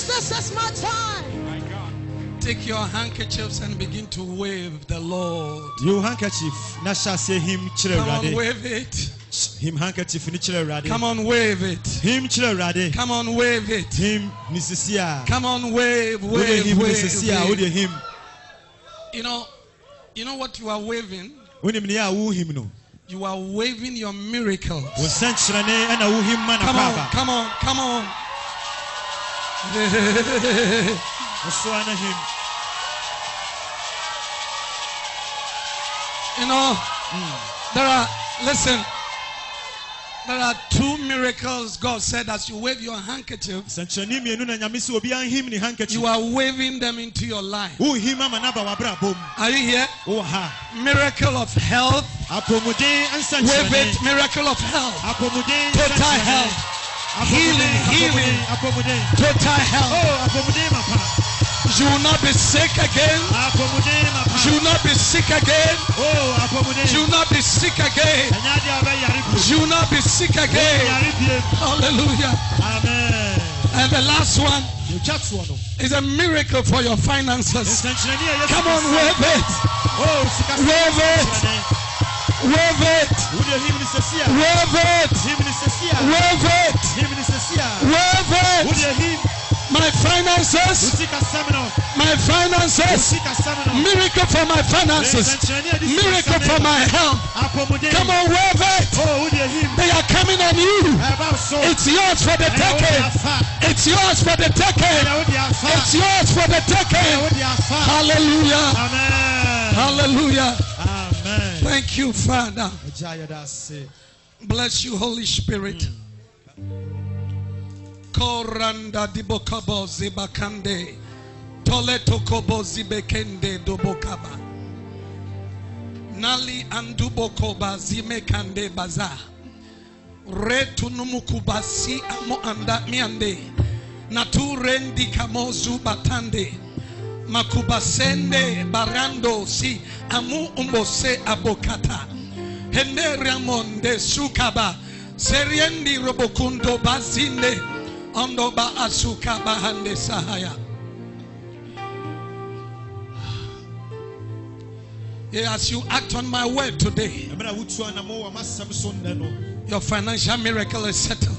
this is my time. Take your handkerchiefs and begin to wave the Lord. Your handkerchief. Nasha say him chile Come on, rade. wave it. Him handkerchief ni chile rade. Come on, wave it. Him chile rade. Come on, wave it. Him nisisia. Come on, wave, Wave him wave, nisisia. Wave wave. him. You know what you are waving? Unim ni ya wu him no. You are waving your miracles. Wo sanchirane ana wu him man Come on, akaba. come on, come on. So ana him. You know, listen, there are two miracles God said as you wave your handkerchief, Sanchirane mienu na nyame se obi an him ni handkerchief. you are waving them into your life. Wu him ama na ba wabra bom. Are you here? Wo ha. Miracle of health. Apomuden ansanchirane. Wave it, miracle of health. Apomuden. Total health. Healing, healing. Apomuden. Total health. Oh, apomuden mapa. You will not be sick again. Apomuden mapa. You will not be sick again. Oh, apomuden. You will not be sick again. Anyadi aba yaribu. You will not be sick again. Hallelujah. Amen. And the last one You chat one. is a miracle for your finances. Sanchirane. Come on, wave it. Oh, sika. Wave it. Wave it. Wo de him ni sesia. Wave it. Him ni sesia. Wave it. Him ni sesia. Wave Wo it. de him. My finances. Sika seminar. My finances. Sika seminar. Miracle for my finances. Miracle for my health. Apomuden. Come on, wave it. Oh, wo de him. They are coming on you. About so. It's yours for the taking. It's yours for the taking. It's yours for the taking. Hallelujah. Amen. Hallelujah. Amen. Thank you, Father. Ejayadase. Bless you, Holy Spirit. Koranda dibokabo zibakande. Toleto kobo zibekende dobokaba. Nali andubokoba zimekande baza. Retunumukubasi amo anda miande. Naturendi kamozu batande. Makubasende barando si amu umbose abokata. Hende ramonde sukaba. Seriendi robokundo bazinde. Ondoba asukaba hande sahaya. As you act on my word today, your financial miracle is settled.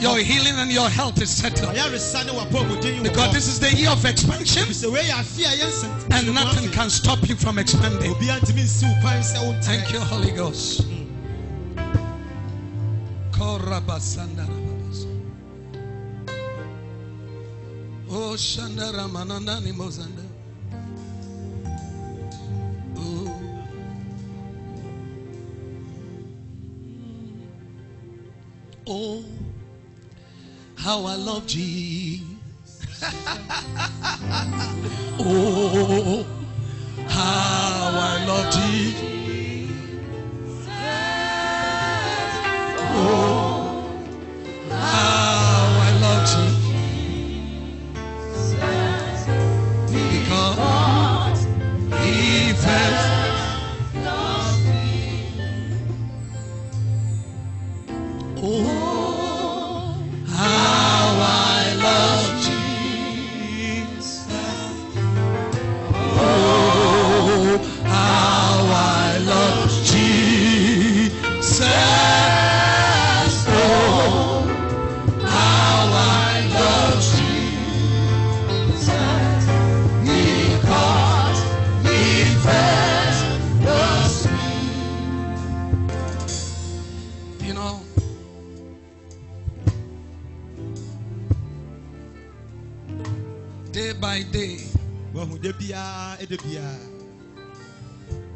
Your healing and your health is settled. Because this is the year of expansion, and nothing can stop you from expanding. Thank you, Holy Ghost. Oh, Shandara Manandani Mozanda. Oh, how I love Jesus. Oh, how I love Jesus. Oh, how I love Jesus. Because He first loved me. Oh, how I love Jesus. Oh, how I love Jesus. Oh, how I love Jesus. Because He first loves me. You know, day by day,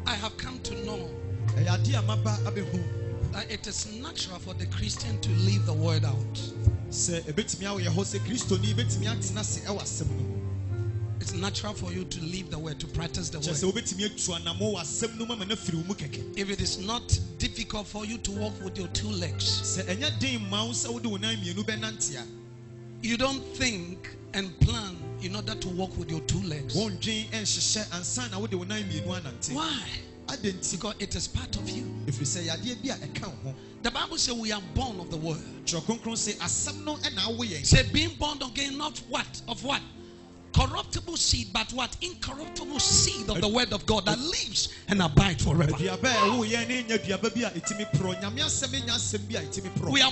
I have come to know that it is natural for the Christian to leave the word out. It's natural for you to leave the word, to practice the word. If it is not difficult for you to walk with your two legs, you don't think and plan in order to walk with your two legs. Why? Because it is part of you. The Bible says we are born of the word. Say being born again, not what? Of what? Corruptible seed, but what? Incorruptible seed of the word of God that lives and abides forever. We are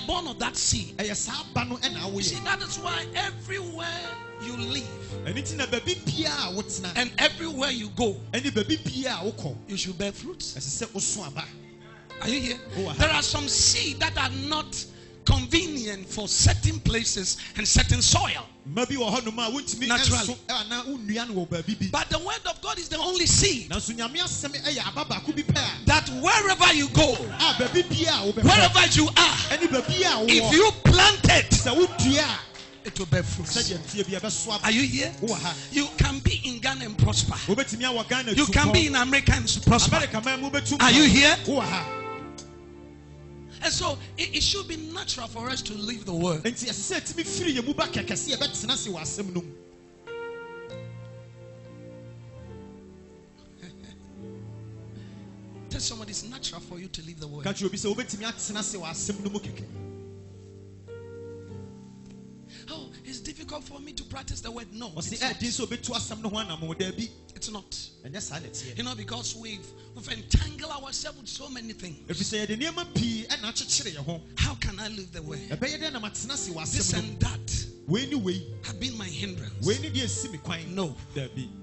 born of that seed. You see, that is why everywhere you live and everywhere you go, you should bear fruits. Are you here? There are some seeds that are not convenient for certain places and certain soil. Naturally. But the word of God is the only seed that wherever you go, wherever you are, if you plant it, it will bear fruits. Are you here? You can be in Ghana and prosper. You can be in America and prosper. Are you here? And so it should be natural for us to live the word. Tell somebody it's natural for you to live the word. Oh, it's difficult for me to practice the word. No, it's not. It's not. You know, because we've entangled ourselves with so many things. How can I live the way? This and that have been my hindrance. No.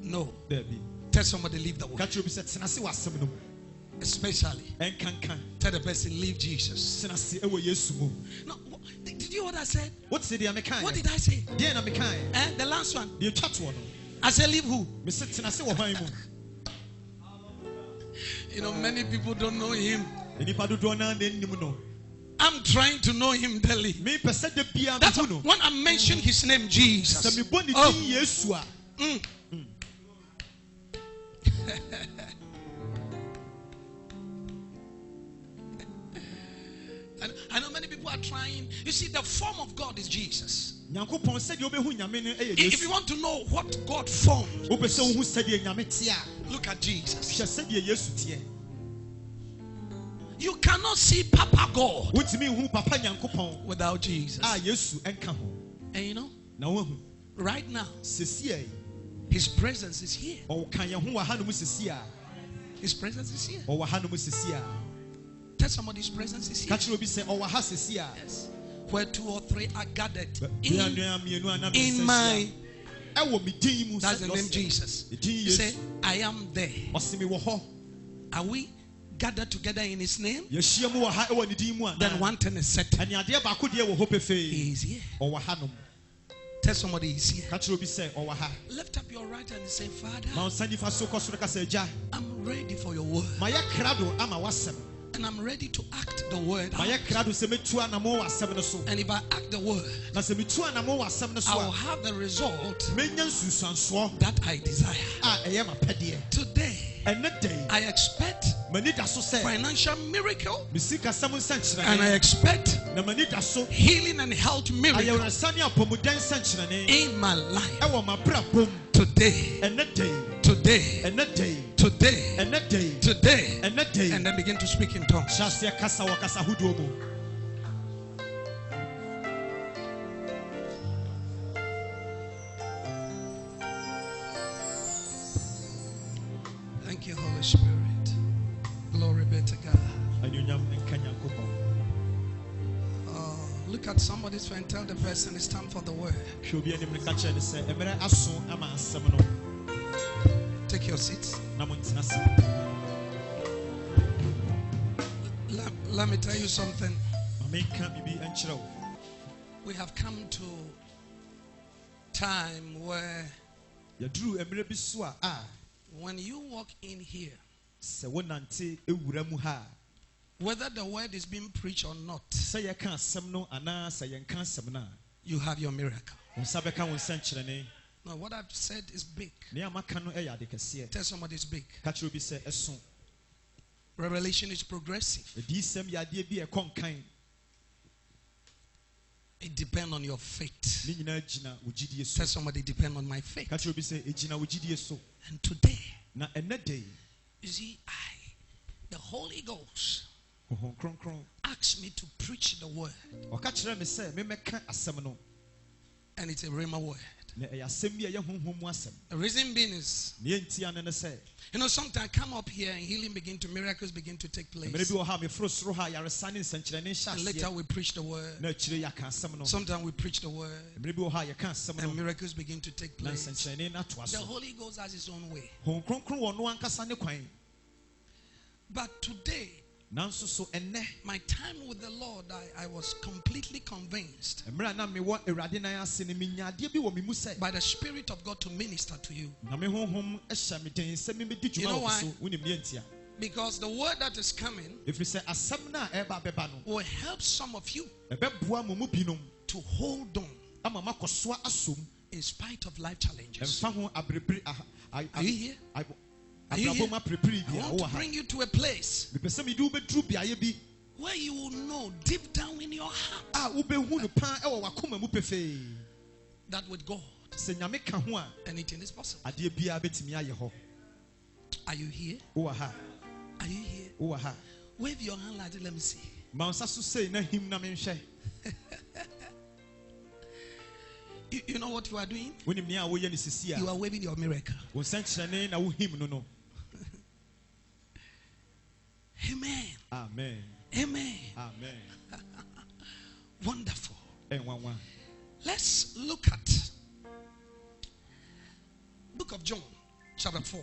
No. Tell somebody leave the way. Especially tell the person leave Jesus. No, did you hear what I said? What did I say? The last one. I said leave who? You know, many people don't know him. I'm trying to know him daily. That's when I mention his name, Jesus. Oh. I know many people are trying. You see, the form of God is Jesus. If you want to know what God formed, look at Jesus. You cannot see Papa God without Jesus. And you know, right now, his presence is here. His presence is here. Tell somebody his presence is here. Yes. Where 2 or 3 are gathered in my, that's the name Jesus. He said, I am there. Are we gathered together in his name? Then one thing is certain. He is here. Tell somebody he's here. Lift up your right hand and say, Father, I'm ready for your word. And I'm ready to act the word out. And if I act the word, I will have the result that I desire. Today, I expect financial miracle, and I expect healing and health miracle in my life. Today. Today. Today. Today. And then begin to speak in tongues. Thank you, Holy Spirit. Glory be to God. Look at somebody's friend. Tell the person it's time for the word. Take your seats. Let me tell you something. We have come to time where when you walk in here, whether the word is being preached or not, you have your miracle. No, what I've said is big. Tell somebody it's big. Revelation is progressive. It depends on your faith. Tell somebody depend on my faith. And today, you see, the Holy Ghost asked me to preach the word. And it's a rhema word. The reason being is, sometimes I come up here and healing miracles begin to take place. And later we preach the word. Sometimes we preach the word and miracles begin to take place. The Holy Ghost has his own way. But today, my time with the Lord, I was completely convinced by the Spirit of God to minister to you. You know why? Because the word that is coming will help some of you to hold on in spite of life challenges. Are you here? I want to bring you to a place where you will know deep down in your heart that with God anything is possible. Are you here? Are you here? Wave your hand like that, let me see. You know what you are doing? You are waving your miracle. Amen. Amen. Amen. Amen. Wonderful. Let's look at Book of John, chapter 4.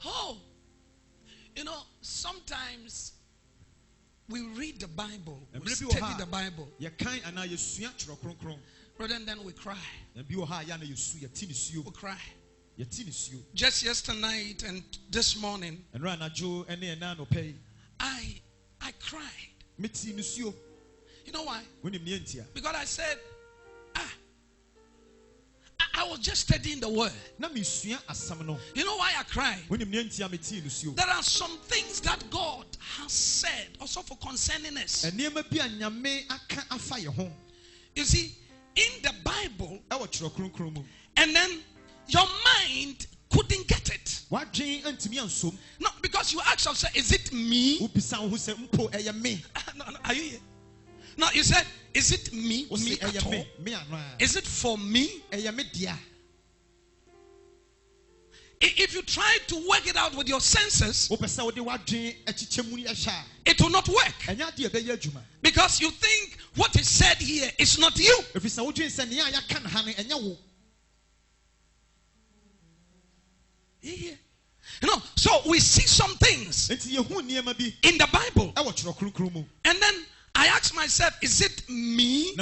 Oh, sometimes we read the Bible, we study the Bible, but then we cry. We cry. Just yesterday night and this morning, I cried. You know why? Because I said, I was just studying the word. You know why I cried? There are some things that God has said also for concerning us. You see, in the Bible, and then your mind couldn't get it. No, because you ask yourself, is it me? No, are you here? No, you said, is it me? Me at all? Is it for me? If you try to work it out with your senses, it will not work. Because you think what is said here is not you. Yeah. So we see some things in the Bible. And then I ask myself, is it me?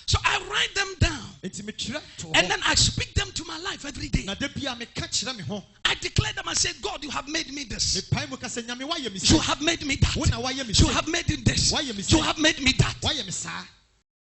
So I write them down. And then I speak them to my life every day. I declare them and say, God, you have made me this. You have made me that. You have made me this. You have made me that.